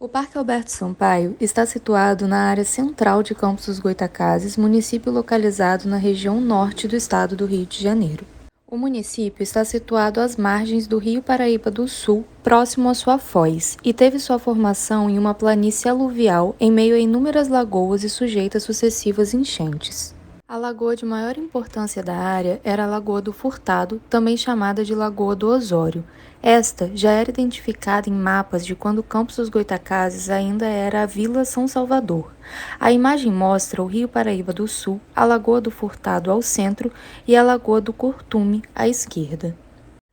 O Parque Alberto Sampaio está situado na área central de Campos dos Goytacazes, município localizado na região norte do estado do Rio de Janeiro. O município está situado às margens do Rio Paraíba do Sul, próximo à sua foz, e teve sua formação em uma planície aluvial em meio a inúmeras lagoas e sujeita a sucessivas enchentes. A lagoa de maior importância da área era a Lagoa do Furtado, também chamada de Lagoa do Osório. Esta já era identificada em mapas de quando Campos dos Goytacazes ainda era a Vila São Salvador. A imagem mostra o Rio Paraíba do Sul, a Lagoa do Furtado ao centro e a Lagoa do Curtume à esquerda.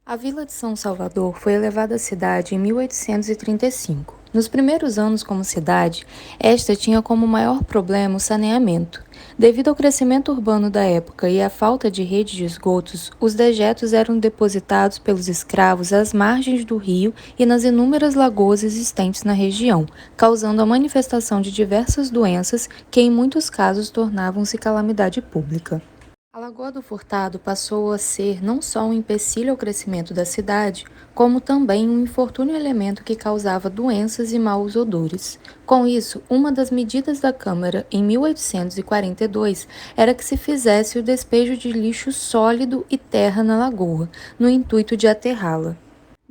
A Vila de São Salvador foi elevada à cidade em 1835. Nos primeiros anos como cidade, esta tinha como maior problema o saneamento. Devido ao crescimento urbano da época e à falta de rede de esgotos, os dejetos eram depositados pelos escravos às margens do rio e nas inúmeras lagoas existentes na região, causando a manifestação de diversas doenças que em muitos casos tornavam-se calamidade pública. A Lagoa do Furtado passou a ser não só um empecilho ao crescimento da cidade, como também um infortúnio elemento que causava doenças e maus odores. Com isso, uma das medidas da Câmara em 1842 era que se fizesse o despejo de lixo sólido e terra na lagoa, no intuito de aterrá-la.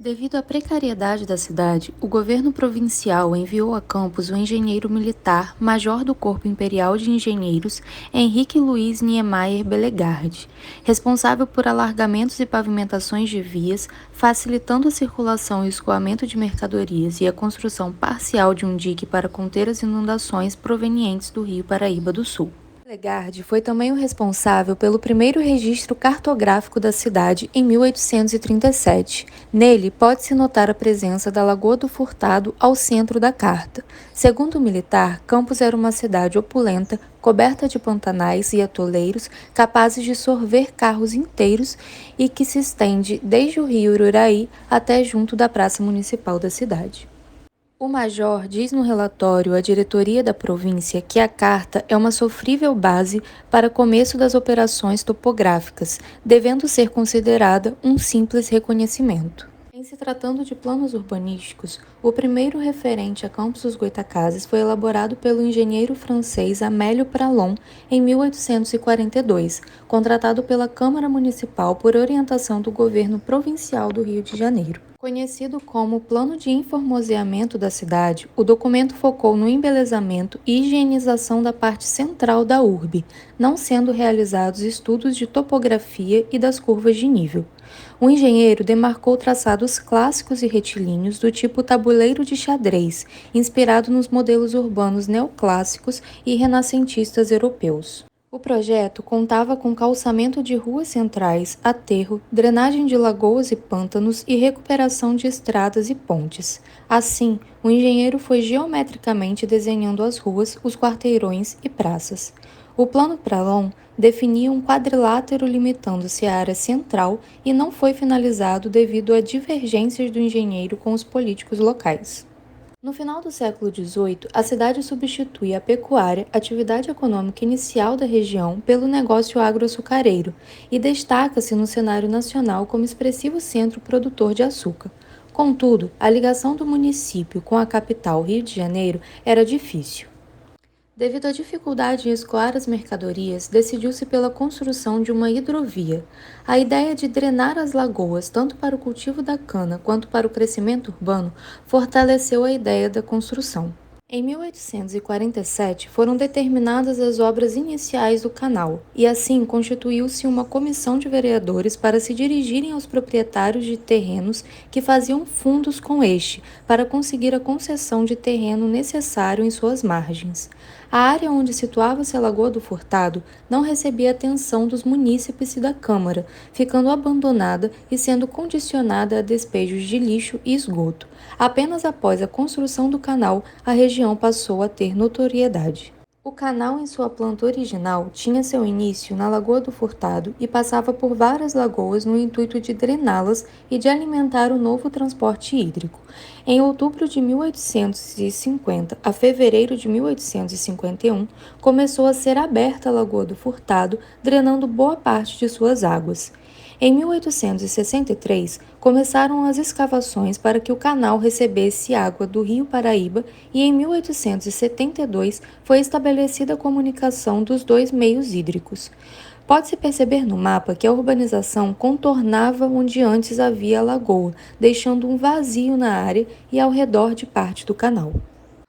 Devido à precariedade da cidade, o governo provincial enviou a Campos o engenheiro militar, major do Corpo Imperial de Engenheiros, Henrique Luiz Niemeyer Bellegarde, responsável por alargamentos e pavimentações de vias, facilitando a circulação e o escoamento de mercadorias e a construção parcial de um dique para conter as inundações provenientes do Rio Paraíba do Sul. Bellegarde foi também o responsável pelo primeiro registro cartográfico da cidade em 1837. Nele, pode-se notar a presença da Lagoa do Furtado ao centro da carta. Segundo o militar, Campos era uma cidade opulenta, coberta de pantanais e atoleiros, capazes de sorver carros inteiros e que se estende desde o rio Ururaí até junto da praça municipal da cidade. O major diz no relatório à diretoria da província que a carta é uma sofrível base para começo das operações topográficas, devendo ser considerada um simples reconhecimento. Em se tratando de planos urbanísticos, o primeiro referente a Campos dos Goytacazes foi elaborado pelo engenheiro francês Amélio Pralon em 1842, contratado pela Câmara Municipal por orientação do governo provincial do Rio de Janeiro. Conhecido como Plano de Informoseamento da cidade, o documento focou no embelezamento e higienização da parte central da urbe, não sendo realizados estudos de topografia e das curvas de nível. O engenheiro demarcou traçados clássicos e retilíneos do tipo tabuleiro de xadrez, inspirado nos modelos urbanos neoclássicos e renascentistas europeus. O projeto contava com calçamento de ruas centrais, aterro, drenagem de lagoas e pântanos e recuperação de estradas e pontes. Assim, o engenheiro foi geometricamente desenhando as ruas, os quarteirões e praças. O plano Pralon definia um quadrilátero limitando-se à área central e não foi finalizado devido a divergências do engenheiro com os políticos locais. No final do século XVIII, a cidade substitui a pecuária, atividade econômica inicial da região, pelo negócio agroaçucareiro e destaca-se no cenário nacional como expressivo centro produtor de açúcar. Contudo, a ligação do município com a capital, Rio de Janeiro, era difícil. Devido à dificuldade em escoar as mercadorias, decidiu-se pela construção de uma hidrovia. A ideia de drenar as lagoas, tanto para o cultivo da cana quanto para o crescimento urbano, fortaleceu a ideia da construção. Em 1847, foram determinadas as obras iniciais do canal, e assim constituiu-se uma comissão de vereadores para se dirigirem aos proprietários de terrenos que faziam fundos com este, para conseguir a concessão de terreno necessário em suas margens. A área onde situava-se a Lagoa do Furtado não recebia atenção dos munícipes e da Câmara, ficando abandonada e sendo condicionada a despejos de lixo e esgoto. Apenas após a construção do canal, a região passou a ter notoriedade. O canal, em sua planta original, tinha seu início na Lagoa do Furtado e passava por várias lagoas no intuito de drená-las e de alimentar o novo transporte hídrico. Em outubro de 1850 a fevereiro de 1851, começou a ser aberta a Lagoa do Furtado, drenando boa parte de suas águas. Em 1863, começaram as escavações para que o canal recebesse água do Rio Paraíba e em 1872 foi estabelecida a comunicação dos dois meios hídricos. Pode-se perceber no mapa que a urbanização contornava onde antes havia a lagoa, deixando um vazio na área e ao redor de parte do canal.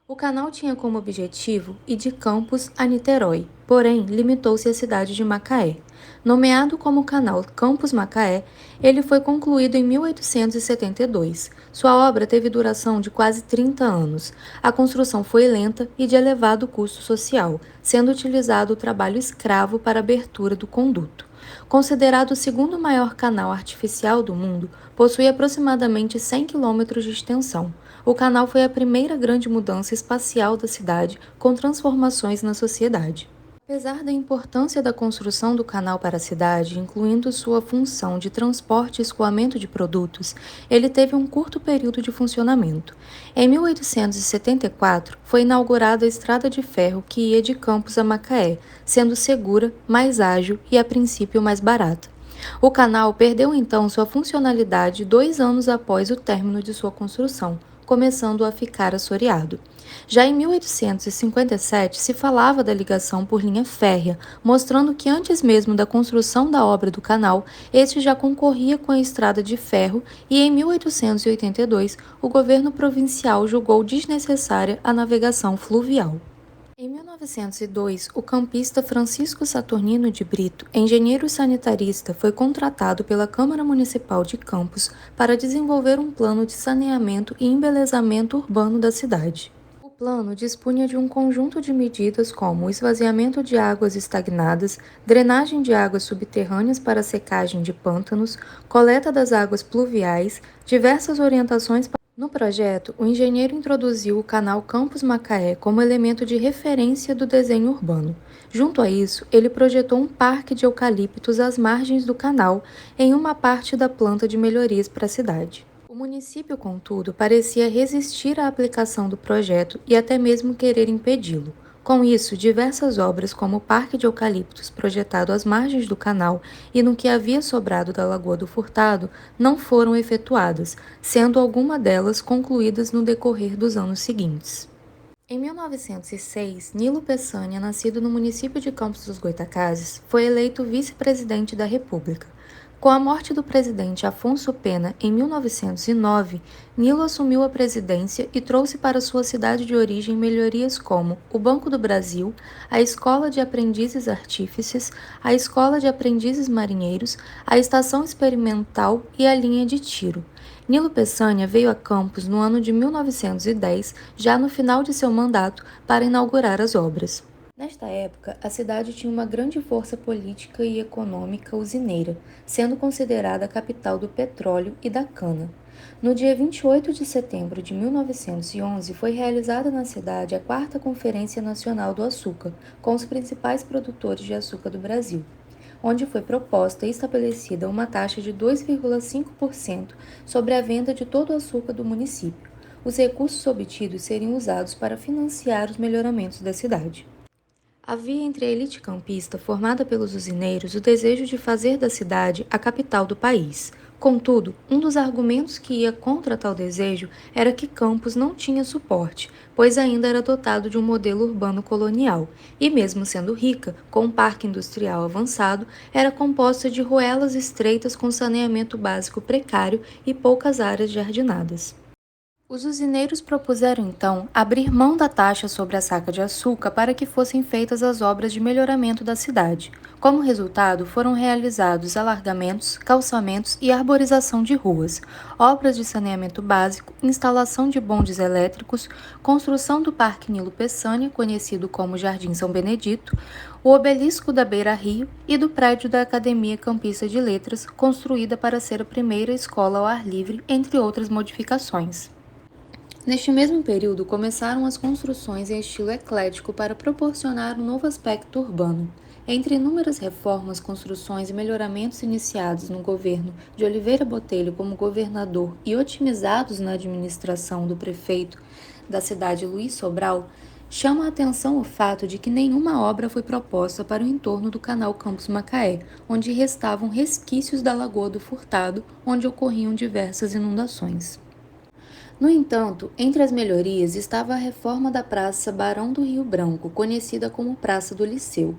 O canal tinha como objetivo ir de Campos a Niterói, porém limitou-se à cidade de Macaé. Nomeado como Canal Campos-Macaé, ele foi concluído em 1872. Sua obra teve duração de quase 30 anos. A construção foi lenta e de elevado custo social, sendo utilizado o trabalho escravo para a abertura do conduto. Considerado o segundo maior canal artificial do mundo, possui aproximadamente 100 quilômetros de extensão. O canal foi a primeira grande mudança espacial da cidade, com transformações na sociedade. Apesar da importância da construção do canal para a cidade, incluindo sua função de transporte e escoamento de produtos, ele teve um curto período de funcionamento. Em 1874, foi inaugurada a estrada de ferro que ia de Campos a Macaé, sendo segura, mais ágil e, a princípio, mais barata. O canal perdeu então sua funcionalidade 2 anos após o término de sua construção, começando a ficar assoreado. Já em 1857 se falava da ligação por linha férrea, mostrando que antes mesmo da construção da obra do canal, este já concorria com a estrada de ferro e em 1882 o governo provincial julgou desnecessária a navegação fluvial. Em 1902, o campista Francisco Saturnino de Brito, engenheiro sanitarista, foi contratado pela Câmara Municipal de Campos para desenvolver um plano de saneamento e embelezamento urbano da cidade. O plano dispunha de um conjunto de medidas como o esvaziamento de águas estagnadas, drenagem de águas subterrâneas para secagem de pântanos, coleta das águas pluviais, diversas orientações. No projeto, o engenheiro introduziu o canal Campos-Macaé como elemento de referência do desenho urbano. Junto a isso, ele projetou um parque de eucaliptos às margens do canal, em uma parte da planta de melhorias para a cidade. O município, contudo, parecia resistir à aplicação do projeto e até mesmo querer impedi-lo. Com isso, diversas obras, como o Parque de Eucaliptos projetado às margens do canal e no que havia sobrado da Lagoa do Furtado, não foram efetuadas, sendo alguma delas concluídas no decorrer dos anos seguintes. Em 1906, Nilo Peçanha, nascido no município de Campos dos Goytacazes, foi eleito vice-presidente da República. Com a morte do presidente Afonso Pena em 1909, Nilo assumiu a presidência e trouxe para sua cidade de origem melhorias como o Banco do Brasil, a Escola de Aprendizes Artífices, a Escola de Aprendizes Marinheiros, a Estação Experimental e a linha de tiro. Nilo Peçanha veio a Campos no ano de 1910, já no final de seu mandato, para inaugurar as obras. Nesta época, a cidade tinha uma grande força política e econômica usineira, sendo considerada a capital do petróleo e da cana. No dia 28 de setembro de 1911, foi realizada na cidade a 4ª Conferência Nacional do Açúcar, com os principais produtores de açúcar do Brasil, onde foi proposta e estabelecida uma taxa de 2,5% sobre a venda de todo o açúcar do município. Os recursos obtidos seriam usados para financiar os melhoramentos da cidade. Havia entre a elite campista, formada pelos usineiros, o desejo de fazer da cidade a capital do país. Contudo, um dos argumentos que ia contra tal desejo era que Campos não tinha suporte, pois ainda era dotado de um modelo urbano colonial, e mesmo sendo rica, com um parque industrial avançado, era composta de ruelas estreitas com saneamento básico precário e poucas áreas jardinadas. Os usineiros propuseram, então, abrir mão da taxa sobre a saca de açúcar para que fossem feitas as obras de melhoramento da cidade. Como resultado, foram realizados alargamentos, calçamentos e arborização de ruas, obras de saneamento básico, instalação de bondes elétricos, construção do Parque Nilo Peçanha, conhecido como Jardim São Benedito, o obelisco da Beira-Rio e do prédio da Academia Campista de Letras, construída para ser a primeira escola ao ar livre, entre outras modificações. Neste mesmo período, começaram as construções em estilo eclético para proporcionar um novo aspecto urbano. Entre inúmeras reformas, construções e melhoramentos iniciados no governo de Oliveira Botelho como governador e otimizados na administração do prefeito da cidade Luiz Sobral, Chama a atenção o fato de que nenhuma obra foi proposta para o entorno do canal Campos Macaé, onde restavam resquícios da Lagoa do Furtado, onde ocorriam diversas inundações. No entanto, entre as melhorias estava a reforma da Praça Barão do Rio Branco, conhecida como Praça do Liceu.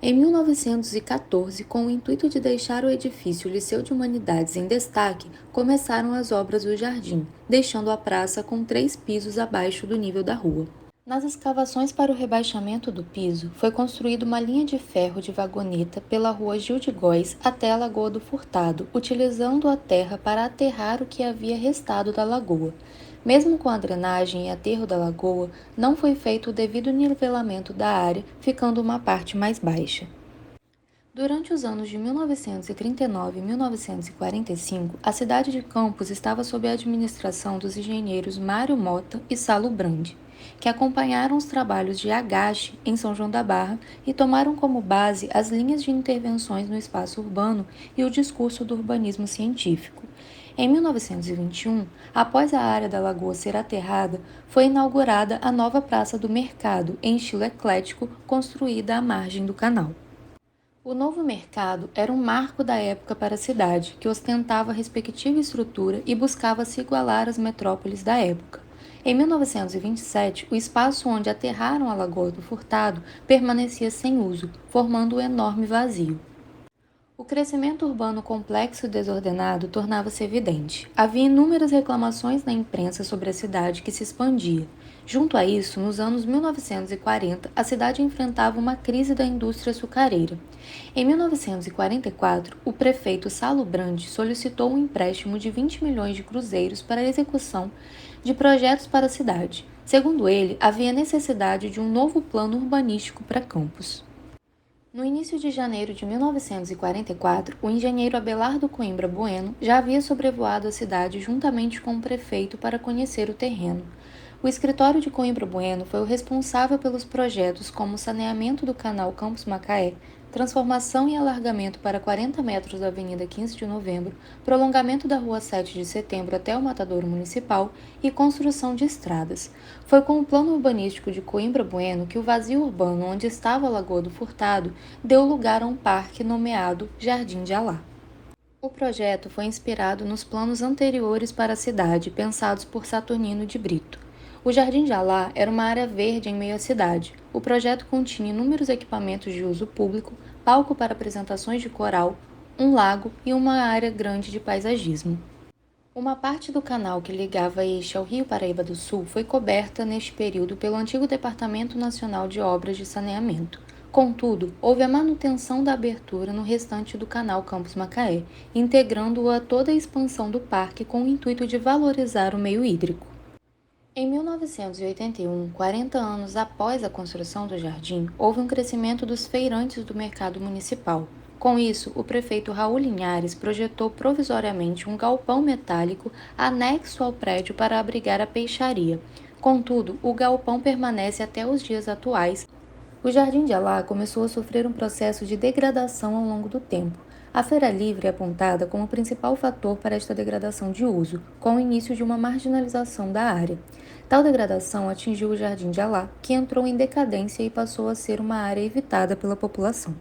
Em 1914, com o intuito de deixar o edifício Liceu de Humanidades em destaque, começaram as obras do jardim, deixando a praça com 3 pisos abaixo do nível da rua. Nas escavações para o rebaixamento do piso, foi construída uma linha de ferro de vagoneta pela rua Gil de Góes até a Lagoa do Furtado, utilizando a terra para aterrar o que havia restado da lagoa. Mesmo com a drenagem e aterro da lagoa, não foi feito o devido nivelamento da área, ficando uma parte mais baixa. Durante os anos de 1939 e 1945, a cidade de Campos estava sob a administração dos engenheiros Mário Mota e Salo Brandi, que acompanharam os trabalhos de Agache em São João da Barra e tomaram como base as linhas de intervenções no espaço urbano e o discurso do urbanismo científico. Em 1921, após a área da lagoa ser aterrada, foi inaugurada a nova Praça do Mercado, em estilo eclético, construída à margem do canal. O novo mercado era um marco da época para a cidade, que ostentava a respectiva estrutura e buscava se igualar às metrópoles da época. Em 1927, o espaço onde aterraram a Lagoa do Furtado permanecia sem uso, formando um enorme vazio. O crescimento urbano complexo e desordenado tornava-se evidente. Havia inúmeras reclamações na imprensa sobre a cidade que se expandia. Junto a isso, nos anos 1940, a cidade enfrentava uma crise da indústria açucareira. Em 1944, o prefeito Salo Brandi solicitou um empréstimo de 20 milhões de cruzeiros para a execução de projetos para a cidade. Segundo ele, havia necessidade de um novo plano urbanístico para Campos. No início de janeiro de 1944, o engenheiro Abelardo Coimbra Bueno já havia sobrevoado a cidade juntamente com o prefeito para conhecer o terreno. O escritório de Coimbra Bueno foi o responsável pelos projetos como o saneamento do canal Campos Macaé, transformação e alargamento para 40 metros da Avenida 15 de Novembro, prolongamento da Rua 7 de Setembro até o Matadouro Municipal e construção de estradas. Foi com o plano urbanístico de Coimbra Bueno que o vazio urbano onde estava a Lagoa do Furtado deu lugar a um parque nomeado Jardim de Alá. O projeto foi inspirado nos planos anteriores para a cidade, pensados por Saturnino de Brito. O Jardim de Alá era uma área verde em meio à cidade. O projeto continha inúmeros equipamentos de uso público, palco para apresentações de coral, um lago e uma área grande de paisagismo. Uma parte do canal que ligava este ao Rio Paraíba do Sul foi coberta neste período pelo antigo Departamento Nacional de Obras de Saneamento. Contudo, houve a manutenção da abertura no restante do canal Campos Macaé, integrando-o a toda a expansão do parque com o intuito de valorizar o meio hídrico. Em 1981, 40 anos após a construção do jardim, houve um crescimento dos feirantes do mercado municipal. Com isso, o prefeito Raul Linhares projetou provisoriamente um galpão metálico anexo ao prédio para abrigar a peixaria. Contudo, o galpão permanece até os dias atuais. O Jardim de Alá começou a sofrer um processo de degradação ao longo do tempo. A Feira Livre é apontada como principal fator para esta degradação de uso, com o início de uma marginalização da área. Tal degradação atingiu o Jardim de Alá, que entrou em decadência e passou a ser uma área evitada pela população.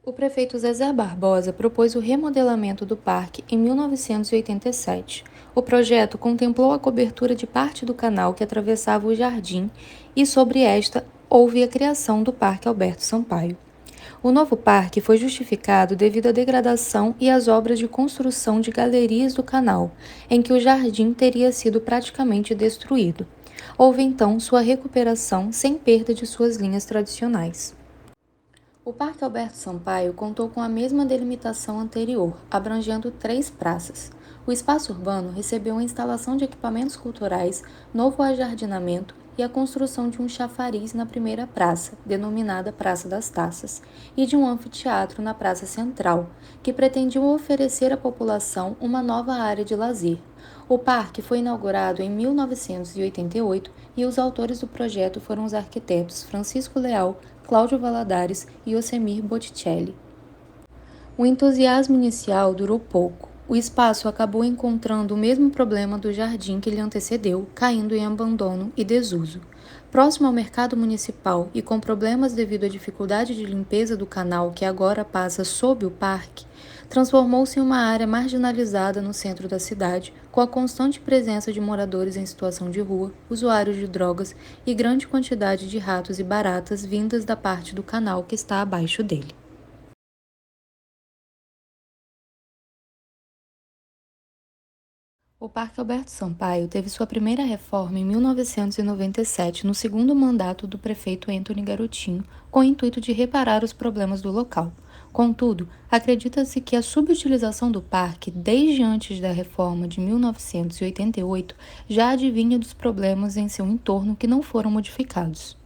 O prefeito Zezé Barbosa propôs o remodelamento do parque em 1987. O projeto contemplou a cobertura de parte do canal que atravessava o jardim e, sobre esta, houve a criação do Parque Alberto Sampaio. O novo parque foi justificado devido à degradação e às obras de construção de galerias do canal, em que o jardim teria sido praticamente destruído. Houve então sua recuperação sem perda de suas linhas tradicionais. O Parque Alberto Sampaio contou com a mesma delimitação anterior, abrangendo 3 praças. O espaço urbano recebeu a instalação de equipamentos culturais, novo ajardinamento e a construção de um chafariz na primeira praça, denominada Praça das Taças, e de um anfiteatro na Praça Central, que pretendiam oferecer à população uma nova área de lazer. O parque foi inaugurado em 1988 e os autores do projeto foram os arquitetos Francisco Leal, Cláudio Valadares e Ocemir Botticelli. O entusiasmo inicial durou pouco. O espaço acabou encontrando o mesmo problema do jardim que lhe antecedeu, caindo em abandono e desuso. Próximo ao mercado municipal e com problemas devido à dificuldade de limpeza do canal que agora passa sob o parque, transformou-se em uma área marginalizada no centro da cidade, com a constante presença de moradores em situação de rua, usuários de drogas e grande quantidade de ratos e baratas vindas da parte do canal que está abaixo dele. O Parque Alberto Sampaio teve sua primeira reforma em 1997, no segundo mandato do prefeito Antony Garotinho, com o intuito de reparar os problemas do local. Contudo, acredita-se que a subutilização do parque, desde antes da reforma de 1988, já adivinha dos problemas em seu entorno que não foram modificados.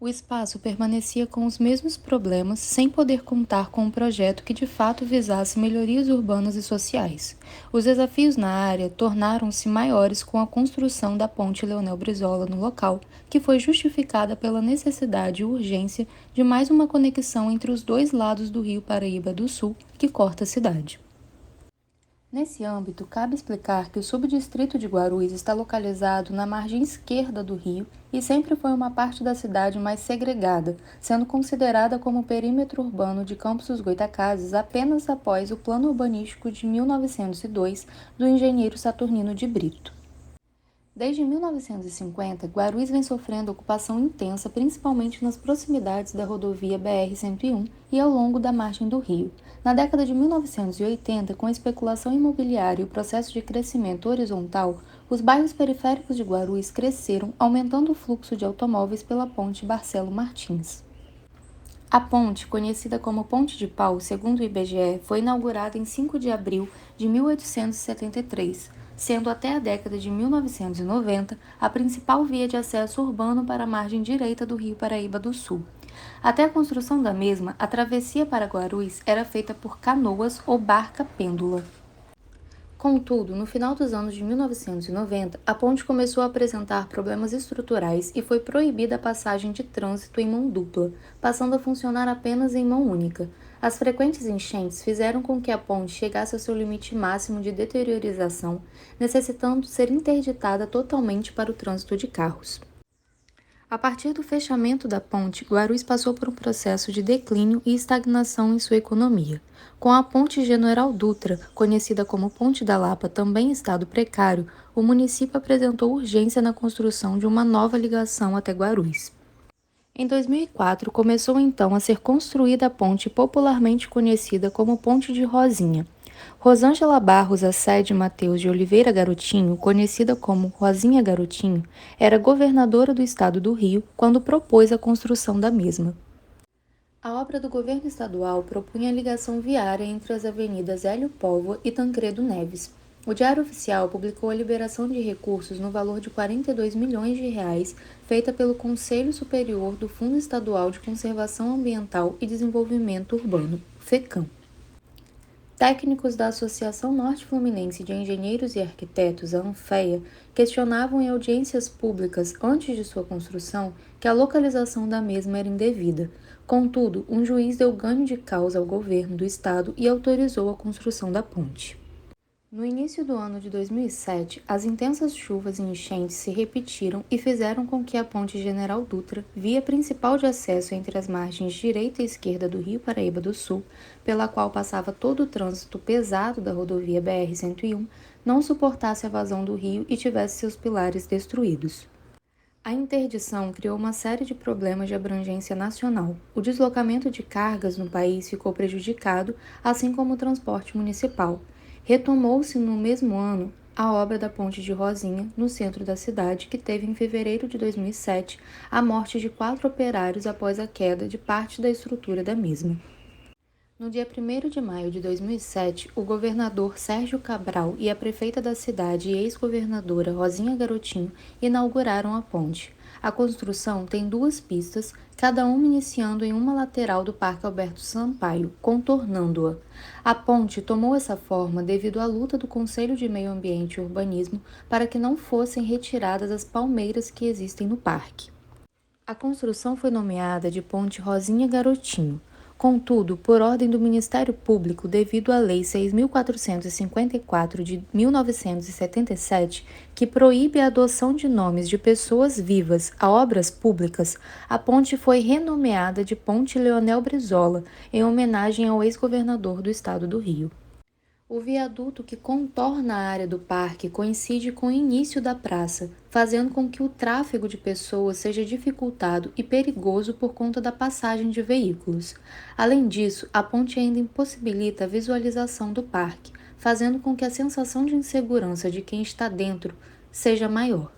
O espaço permanecia com os mesmos problemas, sem poder contar com um projeto que de fato visasse melhorias urbanas e sociais. Os desafios na área tornaram-se maiores com a construção da Ponte Leonel Brizola no local, que foi justificada pela necessidade e urgência de mais uma conexão entre os dois lados do Rio Paraíba do Sul, que corta a cidade. Nesse âmbito, cabe explicar que o subdistrito de Guarulhos está localizado na margem esquerda do rio e sempre foi uma parte da cidade mais segregada, sendo considerada como perímetro urbano de Campos dos Goytacazes apenas após o Plano Urbanístico de 1902 do engenheiro Saturnino de Brito. Desde 1950, Guarulhos vem sofrendo ocupação intensa, principalmente nas proximidades da rodovia BR-101 e ao longo da margem do rio. Na década de 1980, com a especulação imobiliária e o processo de crescimento horizontal, os bairros periféricos de Guarulhos cresceram, aumentando o fluxo de automóveis pela ponte Barcelo Martins. A ponte, conhecida como Ponte de Pau, segundo o IBGE, foi inaugurada em 5 de abril de 1873, sendo até a década de 1990 a principal via de acesso urbano para a margem direita do Rio Paraíba do Sul. Até a construção da mesma, a travessia para Guarulhos era feita por canoas ou barca-pêndula. Contudo, no final dos anos de 1990, a ponte começou a apresentar problemas estruturais e foi proibida a passagem de trânsito em mão dupla, passando a funcionar apenas em mão única. As frequentes enchentes fizeram com que a ponte chegasse ao seu limite máximo de deteriorização, necessitando ser interditada totalmente para o trânsito de carros. A partir do fechamento da ponte, Guarulhos passou por um processo de declínio e estagnação em sua economia. Com a ponte General Dutra, conhecida como Ponte da Lapa, também em estado precário, o município apresentou urgência na construção de uma nova ligação até Guarulhos. Em 2004, começou então a ser construída a ponte popularmente conhecida como Ponte de Rosinha. Rosângela Barros Assede Mateus de Oliveira Garotinho, conhecida como Rosinha Garotinho, era governadora do estado do Rio quando propôs a construção da mesma. A obra do governo estadual propunha a ligação viária entre as avenidas Hélio Póvoa e Tancredo Neves. O Diário Oficial publicou a liberação de recursos no valor de 42 milhões de reais, feita pelo Conselho Superior do Fundo Estadual de Conservação Ambiental e Desenvolvimento Urbano, FECAM. Técnicos da Associação Norte Fluminense de Engenheiros e Arquitetos, a ANFEA, questionavam em audiências públicas antes de sua construção que a localização da mesma era indevida. Contudo, um juiz deu ganho de causa ao governo do estado e autorizou a construção da ponte. No início do ano de 2007, as intensas chuvas e enchentes se repetiram e fizeram com que a Ponte General Dutra, via principal de acesso entre as margens direita e esquerda do Rio Paraíba do Sul, pela qual passava todo o trânsito pesado da rodovia BR-101, não suportasse a vazão do rio e tivesse seus pilares destruídos. A interdição criou uma série de problemas de abrangência nacional. O deslocamento de cargas no país ficou prejudicado, assim como o transporte municipal. Retomou-se no mesmo ano a obra da Ponte de Rosinha, no centro da cidade, que teve em fevereiro de 2007 a morte de 4 operários após a queda de parte da estrutura da mesma. No dia 1º de maio de 2007, o governador Sérgio Cabral e a prefeita da cidade e ex-governadora Rosinha Garotinho inauguraram a ponte. A construção tem 2 pistas, cada uma iniciando em uma lateral do Parque Alberto Sampaio, contornando-a. A ponte tomou essa forma devido à luta do Conselho de Meio Ambiente e Urbanismo para que não fossem retiradas as palmeiras que existem no parque. A construção foi nomeada de Ponte Rosinha Garotinho. Contudo, por ordem do Ministério Público, devido à Lei 6.454 de 1977, que proíbe a adoção de nomes de pessoas vivas a obras públicas, a ponte foi renomeada de Ponte Leonel Brizola, em homenagem ao ex-governador do estado do Rio. O viaduto que contorna a área do parque coincide com o início da praça, fazendo com que o tráfego de pessoas seja dificultado e perigoso por conta da passagem de veículos. Além disso, a ponte ainda impossibilita a visualização do parque, fazendo com que a sensação de insegurança de quem está dentro seja maior.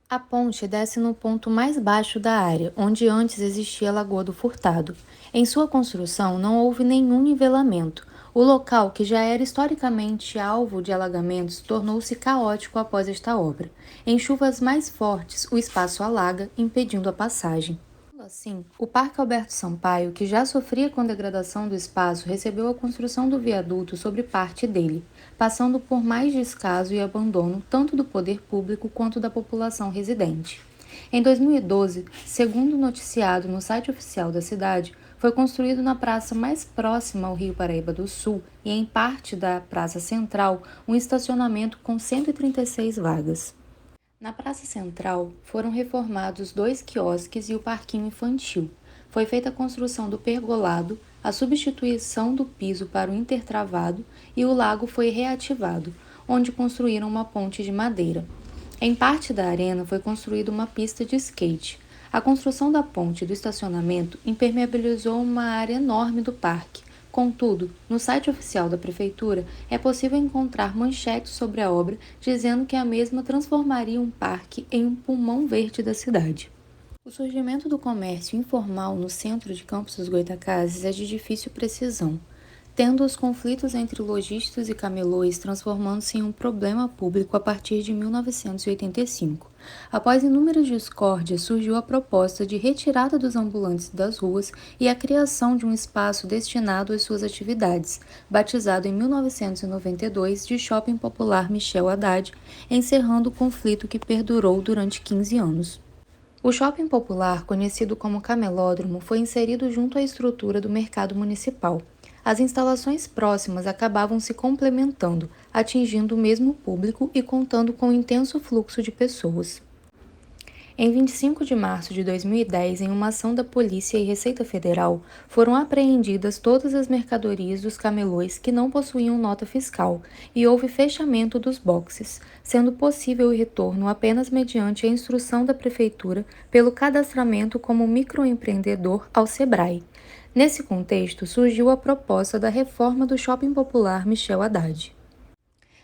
A ponte desce no ponto mais baixo da área, onde antes existia a Lagoa do Furtado. Em sua construção não houve nenhum nivelamento. O local, que já era historicamente alvo de alagamentos, tornou-se caótico após esta obra. Em chuvas mais fortes, o espaço alaga, impedindo a passagem. Assim, o Parque Alberto Sampaio, que já sofria com degradação do espaço, recebeu a construção do viaduto sobre parte dele, passando por mais descaso e abandono tanto do poder público quanto da população residente. Em 2012, segundo noticiado no site oficial da cidade, foi construído na praça mais próxima ao Rio Paraíba do Sul e em parte da Praça Central um estacionamento com 136 vagas. Na Praça Central, foram reformados 2 quiosques e o parquinho infantil. Foi feita a construção do pergolado, a substituição do piso para o intertravado e o lago foi reativado, onde construíram uma ponte de madeira. Em parte da arena foi construída uma pista de skate. A construção da ponte e do estacionamento impermeabilizou uma área enorme do parque. Contudo, no site oficial da Prefeitura é possível encontrar manchetes sobre a obra dizendo que a mesma transformaria um parque em um pulmão verde da cidade. O surgimento do comércio informal no centro de Campos dos Goytacazes é de difícil precisão, tendo os conflitos entre lojistas e camelôs transformando-se em um problema público a partir de 1985. Após inúmeras discórdias, surgiu a proposta de retirada dos ambulantes das ruas e a criação de um espaço destinado às suas atividades, batizado em 1992 de Shopping Popular Michel Haddad, encerrando o conflito que perdurou durante 15 anos. O Shopping Popular, conhecido como Camelódromo, foi inserido junto à estrutura do mercado municipal. As instalações próximas acabavam se complementando, atingindo o mesmo público e contando com um intenso fluxo de pessoas. Em 25 de março de 2010, em uma ação da Polícia e Receita Federal, foram apreendidas todas as mercadorias dos camelôs que não possuíam nota fiscal e houve fechamento dos boxes, sendo possível o retorno apenas mediante a instrução da Prefeitura pelo cadastramento como microempreendedor ao SEBRAE. Nesse contexto, surgiu a proposta da reforma do Shopping Popular Michel Haddad.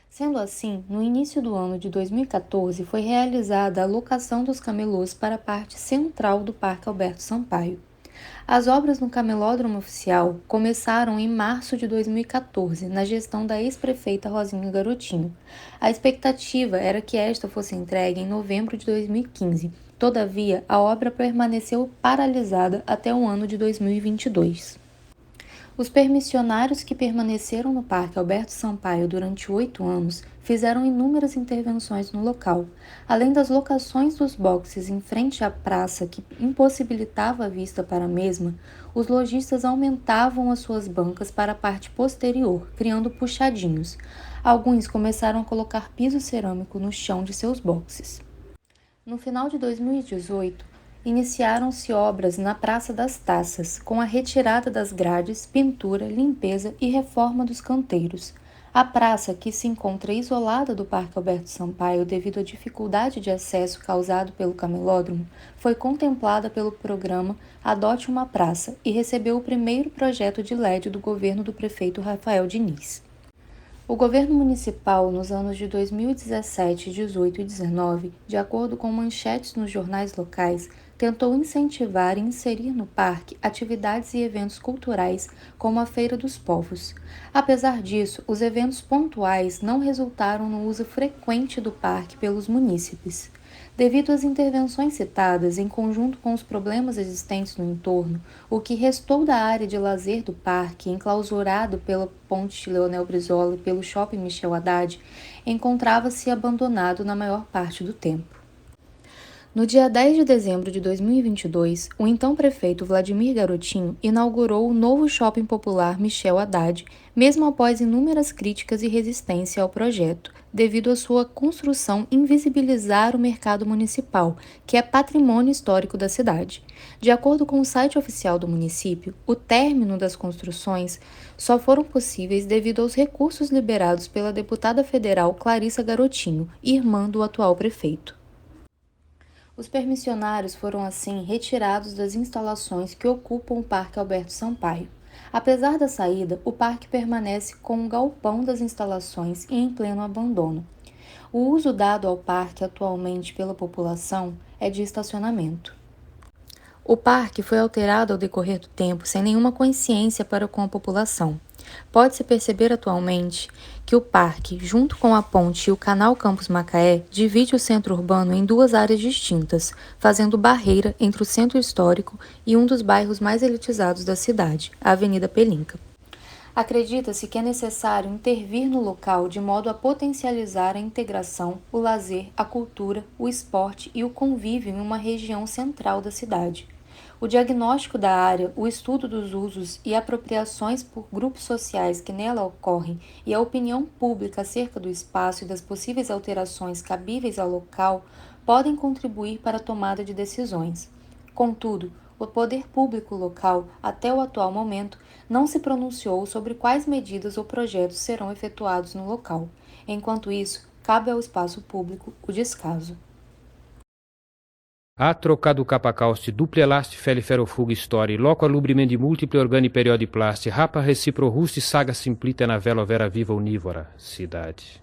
Sendo assim, no início do ano de 2014 foi realizada a locação dos camelôs para a parte central do Parque Alberto Sampaio. As obras no camelódromo oficial começaram em março de 2014, na gestão da ex-prefeita Rosinha Garotinho. A expectativa era que esta fosse entregue em novembro de 2015. Todavia, a obra permaneceu paralisada até o ano de 2022. Os permissionários que permaneceram no Parque Alberto Sampaio durante 8 anos fizeram inúmeras intervenções no local. Além das locações dos boxes em frente à praça que impossibilitava a vista para a mesma, os lojistas aumentavam as suas bancas para a parte posterior, criando puxadinhos. Alguns começaram a colocar piso cerâmico no chão de seus boxes. No final de 2018, iniciaram-se obras na Praça das Taças, com a retirada das grades, pintura, limpeza e reforma dos canteiros. A praça, que se encontra isolada do Parque Alberto Sampaio devido à dificuldade de acesso causado pelo camelódromo, foi contemplada pelo programa Adote uma Praça e recebeu o primeiro projeto de LED do governo do prefeito Rafael Diniz. O governo municipal, nos anos de 2017, 18 e 19, de acordo com manchetes nos jornais locais, tentou incentivar e inserir no parque atividades e eventos culturais como a Feira dos Povos. Apesar disso, os eventos pontuais não resultaram no uso frequente do parque pelos munícipes. Devido às intervenções citadas, em conjunto com os problemas existentes no entorno, o que restou da área de lazer do parque, enclausurado pela Ponte Leonel Brizola e pelo Shopping Michel Haddad, encontrava-se abandonado na maior parte do tempo. No dia 10 de dezembro de 2022, o então prefeito Vladimir Garotinho inaugurou o novo shopping popular Michel Haddad, mesmo após inúmeras críticas e resistência ao projeto, devido à sua construção invisibilizar o mercado municipal, que é patrimônio histórico da cidade. De acordo com o site oficial do município, o término das construções só foram possíveis devido aos recursos liberados pela deputada federal Clarissa Garotinho, irmã do atual prefeito. Os permissionários foram, assim, retirados das instalações que ocupam o Parque Alberto Sampaio. Apesar da saída, o parque permanece com o galpão das instalações e em pleno abandono. O uso dado ao parque atualmente pela população é de estacionamento. O parque foi alterado ao decorrer do tempo sem nenhuma consciência para com a população. Pode-se perceber atualmente que o parque, junto com a ponte e o canal Campos Macaé, divide o centro urbano em duas áreas distintas, fazendo barreira entre o centro histórico e um dos bairros mais elitizados da cidade, a Avenida Pelinca. Acredita-se que é necessário intervir no local de modo a potencializar a integração, o lazer, a cultura, o esporte e o convívio em uma região central da cidade. O diagnóstico da área, o estudo dos usos e apropriações por grupos sociais que nela ocorrem e a opinião pública acerca do espaço e das possíveis alterações cabíveis ao local podem contribuir para a tomada de decisões. Contudo, o poder público local, até o atual momento, não se pronunciou sobre quais medidas ou projetos serão efetuados no local. Enquanto isso, cabe ao espaço público o descaso. A trocado capacauste duple elasti feliferofuga story, loco alubrimendi multiple organi periodiplasti, rapa recipro rusti saga simplita na vela vera viva unívora, cidade.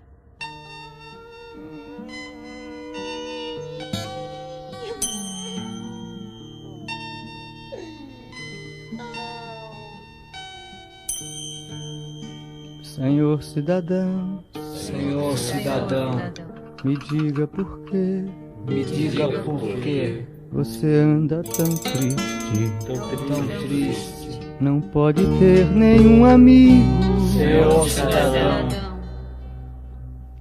Senhor cidadão, Senhor cidadão, me diga por quê me diga por que você anda tão triste. tão triste. Não pode ter nenhum amigo Senhor cidadão,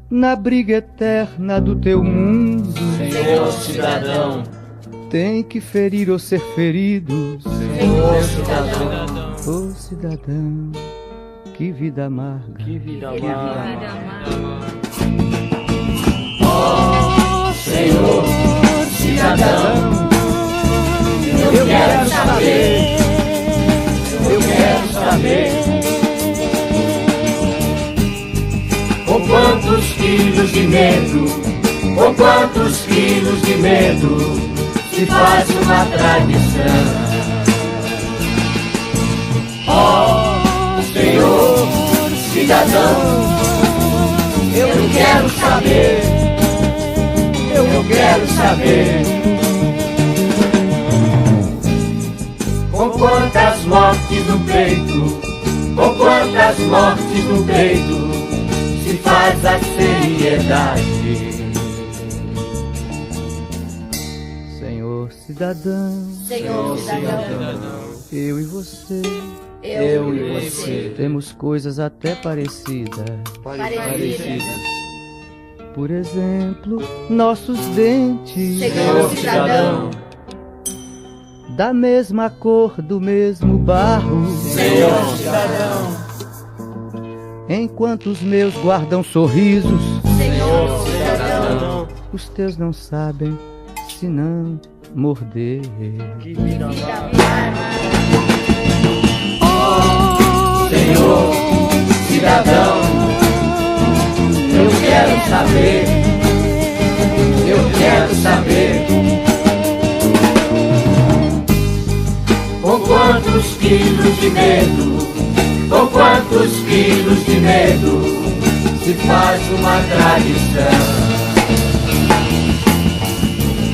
na briga eterna do teu mundo. Senhor cidadão, Tem que ferir ou ser ferido. Senhor cidadão, Ô cidadão, que vida amarga. que vida amarga. Senhor cidadão, eu quero saber, eu quero saber Com quantos quilos de medo, com quantos quilos de medo se faz uma tradição. Ó Senhor cidadão, eu quero saber, eu quero saber com quantas mortes no peito, com quantas mortes no peito se faz a seriedade. Senhor cidadão, Senhor cidadão, eu e você eu e você, temos coisas até parecidas. parecidas. Por exemplo, nossos dentes Senhor cidadão, da mesma cor, do mesmo barro. Senhor cidadão, Enquanto os meus guardam sorrisos, Senhor cidadão, os teus não sabem se não morder. que vida Senhor cidadão, eu quero saber, eu quero saber com quantos quilos de medo, com quantos quilos de medo se faz uma tradição.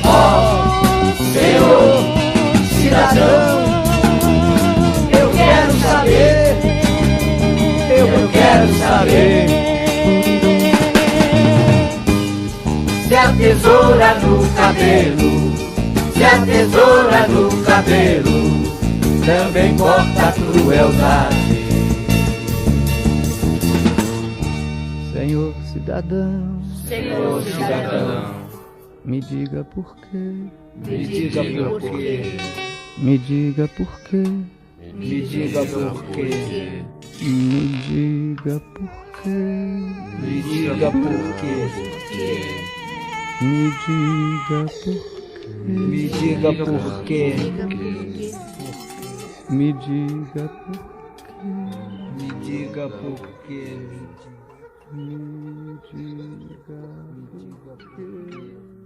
Ó Senhor cidadão, eu quero saber, eu quero saber se a tesoura no cabelo, se a tesoura no cabelo também corta a crueldade. Senhor cidadão, Senhor cidadão, Me diga por quê. Me diga por quê. Me diga por quê. Me diga por quê. Me diga por quê. Me diga por quê. Me diga por quê. Me diga por quê. Me diga por quê. Me diga por quê. Me diga por quê.